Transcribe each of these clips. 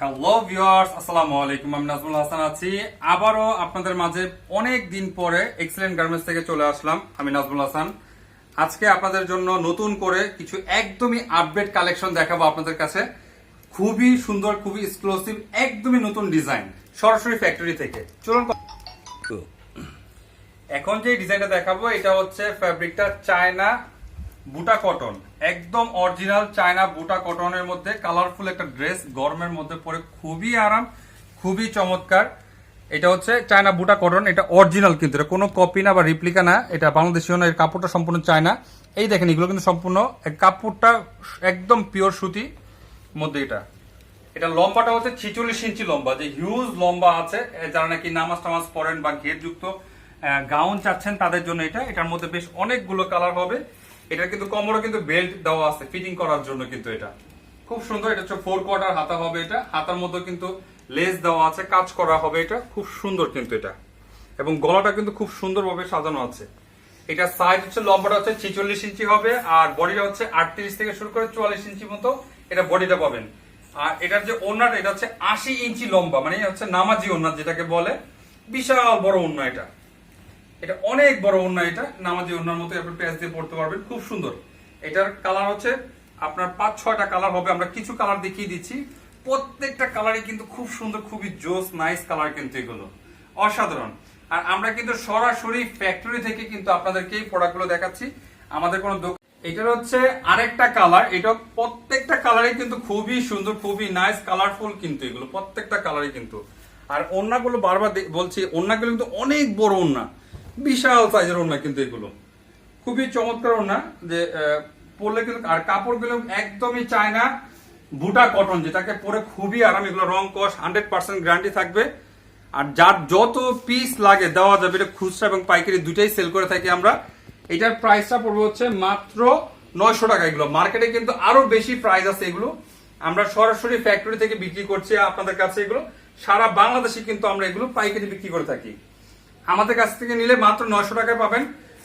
Hello viewers, আসসালামু আলাইকুম। আমি নাজমুল হাসান আছি আবারও আপনাদের মাঝে অনেক দিন পরে এক্সেলেন্ট গার্মেন্টস থেকে চলে আসলাম। আমি নাজমুল হাসান আজকে আপনাদের জন্য নতুন করে কিছু একদমই আপডেট কালেকশন দেখাবো আপনাদের কাছে। খুবই সুন্দর, খুবই এক্সক্লুসিভ, একদমই নতুন ডিজাইন সরাসরি ফ্যাক্টরি থেকে। চলুন, এখন যে ডিজাইনটা দেখাবো এটা হচ্ছে ফ্যাব্রিকটা চায়না বুটা কটন, একদম অরিজিনাল চায়না বুটা কটনের মধ্যে কালারফুল একটা ড্রেস, গরমের মধ্যে পরে খুবই আরাম, খুবই চমৎকার। এটা হচ্ছে চায়না বুটা কটন, এটা অরিজিনাল, কিন্তু এটা কোনো কপি না বা রিপ্লিকা না, এটা বাংলাদেশীয় না। এর কাপড়টা সম্পূর্ণ চায়না। এই দেখেন, এগুলো কিন্তু সম্পূর্ণ কাপড়টা একদম পিওর সুতি মধ্যে। এটা লম্বাটা হচ্ছে 46 ইঞ্চি লম্বা, যে হিউজ লম্বা আছে। যারা নাকি নামাজ টামাজ পড়েন বা ঘেরযুক্ত গাউন চাচ্ছেন তাদের জন্য এটার মধ্যে বেশ অনেকগুলো কালার হবে। এটা কিন্তু কোমরে কিন্তু বেল্ট দেওয়া আছে ফিটিং করার জন্য, কিন্তু এটা খুব সুন্দর। এটা হচ্ছে 4 কোয়ার্টার হাতা হবে। এটা হাতার মধ্যে কিন্তু লেস দেওয়া আছে, কাজ করা হবে। এটা খুব সুন্দর কিন্তু এটা, এবং গলাটা কিন্তু খুব সুন্দরভাবে সাজানো আছে। এটা সাইজ হচ্ছে লম্বাটা হচ্ছে 46 ইঞ্চি হবে, আর বডিটা হচ্ছে 38 থেকে শুরু করে 44 ইঞ্চি মতো এটা বডিটা পাবেন। আর এটার যে ওড়নাটা, এটা হচ্ছে 80 ইঞ্চি লম্বা, মানে হচ্ছে নামাজি ওড়না যেটাকে বলে, বিশাল বড় ওড়না। এটা অনেক বড় ওড়না, এটা নামাজি ওড়নার মতো আপনি প্যাচ দিয়ে পড়তে পারবেন, খুব সুন্দর। এটার কালার হচ্ছে আপনার 5-6টা কালার হবে। আমরা কিছু কালার দেখিয়ে দিচ্ছি, প্রত্যেকটা কালারই কিন্তু খুব সুন্দর, খুবই জোস নাইস কালার, কিন্তু এগুলো অসাধারণ। আর আমরা কিন্তু সরাসরি ফ্যাক্টরি থেকে কিন্তু আপনাদেরকে এই প্রোডাক্টগুলো দেখাচ্ছি, আমাদের কোনো দোকান। এটার হচ্ছে আরেকটা কালার, এটা প্রত্যেকটা কালারই কিন্তু খুবই সুন্দর, খুবই নাইস কালারফুল, কিন্তু এগুলো প্রত্যেকটা কালারই কিন্তু। আর ওড়নাগুলো বারবার বলছি, ওড়নাগুলো কিন্তু অনেক বড় ওড়না, বিশাল সাইজের ওড়না, কিন্তু এগুলো খুবই চমৎকার ওড়না, যে পরলে কিন্তু। আর কাপড়গুলো একদমই চায়না বুটা কটন, যেটাকে পরে খুবই আরাম। এগুলো রং কস 100% গ্যারান্টি থাকবে। আর যার যত পিস লাগে দেওয়া যাবে। এটা খুচরা এবং পাইকারি দুইটাই সেল করে থাকি আমরা। এটার প্রাইসটা পড়বে হচ্ছে মাত্র 900 টাকা। এগুলো মার্কেটে কিন্তু আরো বেশি প্রাইস আছে। এগুলো আমরা সরাসরি ফ্যাক্টরি থেকে বিক্রি করছি আপনাদের কাছে। এগুলো সারা বাংলাদেশে কিন্তু আমরা এগুলো পাইকারি বিক্রি করে থাকি। আমাদের কাছ থেকে নিলে মাত্র 900 টাকায় পাবেন।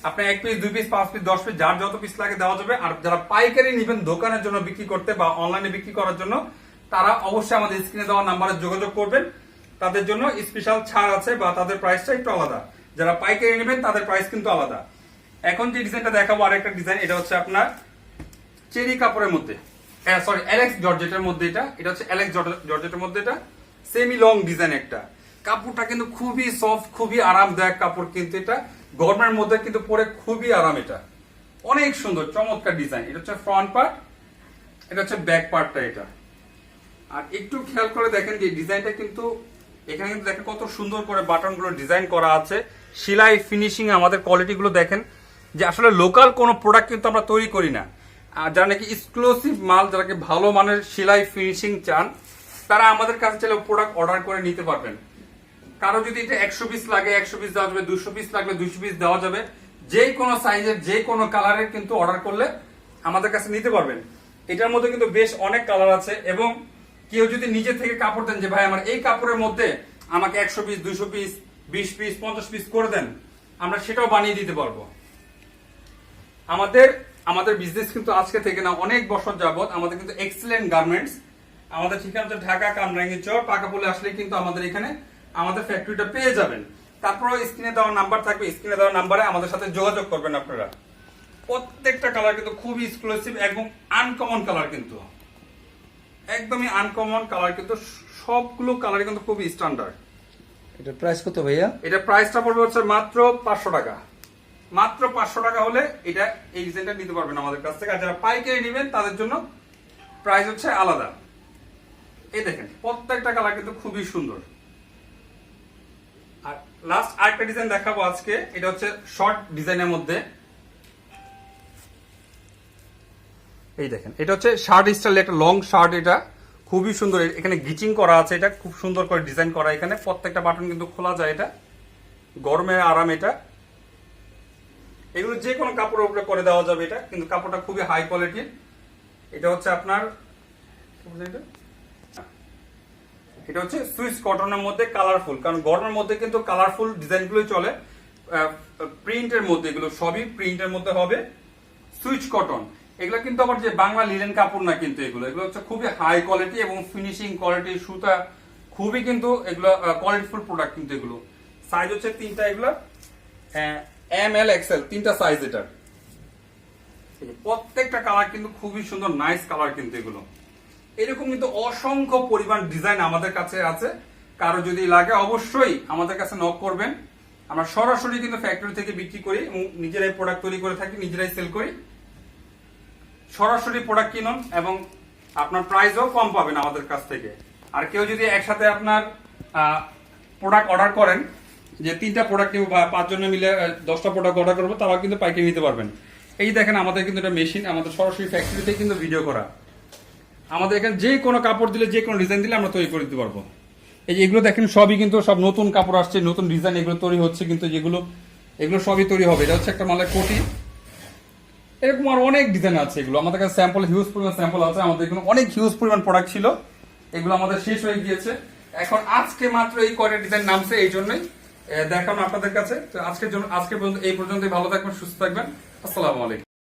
আপনি 1 পিস, 2 পিস, 5 পিস, 10 পিস, যার যত পিস লাগে দেওয়া যাবে। আর যারা পাইকারি নেবেন দোকানের জন্য বিক্রি করতে বা অনলাইনে বিক্রি করার জন্য, তারা অবশ্যই আমাদের স্ক্রিনে দেওয়া নাম্বারে যোগাযোগ করবেন। তাদের জন্য স্পেশাল ছাড় আছে, বা তাদের প্রাইসটা একটু আলাদা। যারা পাইকারি নেবেন তাদের প্রাইস কিন্তু আলাদা। এখন যে ডিজাইনটা দেখাবো আরেকটা ডিজাইন, এটা হচ্ছে আপনার চেরি কাপড়ের মধ্যে, সরি অ্যালেক্স জর্জেটের মধ্যে। এটা হচ্ছে অ্যালেক্স জর্জেটের মধ্যে। এটা সেমি লং ডিজাইন একটা। কাপড়টা কিন্তু খুবই সফট, খুবই আরামদায়ক কাপড়, কিন্তু এটা গরমের মধ্যে কিন্তু পরে খুবই আরাম। এটা অনেক সুন্দর চমৎকার ডিজাইন। এটা হচ্ছে ফ্রন্ট পার্ট, এটা হচ্ছে ব্যাক পার্টটা। এটা আর একটু খেয়াল করে দেখেন যে ডিজাইনটা কিন্তু এখানে কিন্তু দেখেন কত সুন্দর করে বাটনগুলো ডিজাইন করা আছে। সেলাই ফিনিশিং আমাদের কোয়ালিটিগুলো দেখেন, যে আসলে লোকাল কোনো প্রোডাক্ট কিন্তু আমরা তৈরি করি না। আর যারা নাকি এক্সক্লুসিভ মাল, যারাকে ভালো মানের সেলাই ফিনিশিং চান, তারা আমাদের কাছে চাইলে প্রোডাক্ট অর্ডার করে নিতে পারবেন। কারো যদি এটা 100 পিস লাগে 100 পিস দেওয়া যাবে, 200 পিস লাগলে 200 পিস দেওয়া যাবে। যে কোনো সাইজের, যে কোনো কালারের কিন্তু অর্ডার করলে আমাদের কাছে নিতে পারবেন। এটার মধ্যে কিন্তু বেশ অনেক কালার আছে, এবং কেউ যদি নিজে থেকে কাপড় দেন যে ভাই আমার এই কাপড়ের মধ্যে আমাকে 100 পিস, 200 পিস, 20 পিস, 50 পিস করে দেন, আমরা সেটাও বানিয়ে দিতে পারবো। আমাদের বিজনেস কিন্তু আজকে থেকে না, অনেক বছর যাবত আমাদের কিন্তু এক্সেলেন্ট গার্মেন্টস। আমাদের ঠিকানা হচ্ছে ঢাকা কামরাঙ্গীর চর, পাকাপোলে আসলে কিন্তু আমাদের এখানে আমাদের ফ্যাক্টরিটা পেয়ে যাবেন। তারপর স্ক্রিনে দেওয়া নাম্বার থাকবে, স্ক্রিনে দেওয়া নাম্বারে আমাদের সাথে যোগাযোগ করবেন আপনারা। প্রত্যেকটা কালার কিন্তু খুবই এক্সক্লুসিভ এবং আনকমন কালার, কিন্তু একদমই আনকমন কালার, কিন্তু সবগুলো কালার কিন্তু খুবই স্ট্যান্ডার্ড। এটার প্রাইস কত ভাইয়া? এটা প্রাইসটা পড়বে হচ্ছে মাত্র 500 টাকা। মাত্র 500 টাকা হলে এটা এই ডিজাইনটা নিতে পারবেন আমাদের কাছ থেকে। আর যারা পাইকারি নেবেন তাদের জন্য প্রাইস হচ্ছে আলাদা। এই দেখেন প্রত্যেকটা কালার কিন্তু খুবই সুন্দর। আর লাস্ট আরেকটা ডিজাইন দেখাবো আজকে, এটা হচ্ছে শর্ট ডিজাইনের মধ্যে। এই দেখেন, এটা হচ্ছে শার্ট স্টাইল, একটা লং শার্ট। এটা খুবই সুন্দর, এখানে গিচিং করা আছে। এটা খুব সুন্দর করে ডিজাইন করা। এখানে প্রত্যেকটা বাটন কিন্তু খোলা যায়। এটা গরমে আরাম। এটা এগুলো যে কোনো কাপড়ের উপরে করে দেওয়া যাবে। এটা কিন্তু কাপড়টা খুবই হাই কোয়ালিটির। এটা হচ্ছে আপনার, এটা হচ্ছে সুইস কটনের মধ্যে কালারফুল, কারণ গরমের মধ্যে কিন্তু কালারফুল ডিজাইনগুলো চলে। প্রিন্টের মধ্যে, এগুলো সবই প্রিন্টের মধ্যে হবে। সুইচ কটন, এগুলো কিন্তু আবার যে বাংলা লিনেন কাপড় না, কিন্তু এগুলো এগুলো হচ্ছে খুবই হাই কোয়ালিটি এবং ফিনিশিং কোয়ালিটি, সুতা খুবই কিন্তু এগুলো কোয়ালিটিফুল প্রোডাক্ট। কিন্তু এগুলো সাইজ হচ্ছে তিনটা, এগুলো ML XL তিনটা সাইজ এটার। প্রত্যেকটা কালার কিন্তু খুবই সুন্দর, নাইস কালার। কিন্তু এগুলো এরকম কিন্তু অসংখ্য পরিমাণ ডিজাইন আমাদের কাছে আছে। কারো যদি লাগে অবশ্যই আমাদের কাছে নক করবেন। আমরা সরাসরি কিন্তু ফ্যাক্টরি থেকে বিক্রি করি এবং নিজেরাই প্রোডাক্ট তৈরি করে থাকি, নিজেরাই সেল করি। সরাসরি প্রোডাক্ট কিনুন এবং আপনার প্রাইসও কম পাবেন আমাদের কাছ থেকে। আর কেউ যদি একসাথে আপনার প্রোডাক্ট অর্ডার করেন, যে 3টা প্রোডাক্ট নিব বা 5 জনে মিলে 10টা প্রোডাক্ট অর্ডার করবো, তারাও কিন্তু পাইকারি নিতে পারবেন। এই দেখেন আমাদের কিন্তু এটা মেশিন, আমাদের সরাসরি ফ্যাক্টরিতে কিন্তু ভিডিও করা। আমাদের এখানে যে কোনো কাপড় দিলে, যে কোনো ডিজাইন দিলে আমরা তৈরি করে দিতে পারবো। এই যে এগুলো দেখেন সবই কিন্তু সব নতুন কাপড় আসছে, নতুন ডিজাইন এগুলো তৈরি হচ্ছে। কিন্তু যেগুলো এগুলো সবই তৈরি হবে। এটা হচ্ছে একটা মালের কোটি। এরকম আর অনেক ডিজাইন আছে। এগুলো আমাদের কাছে স্যাম্পল, হিউজ পরিমাণ স্যাম্পল আছে। আমাদের এখানে অনেক হিউজ পরিমাণ প্রোডাক্ট ছিল, এগুলো আমাদের শেষ হয়ে গিয়েছে। এখন আজকে মাত্র এই কয়টা ডিজাইন নামছে, এই জন্যই দেখানো আপনাদের কাছে। তো আজকের পর্যন্ত এই পর্যন্তই। ভালো থাকবেন, সুস্থ থাকবেন। আসসালামু আলাইকুম।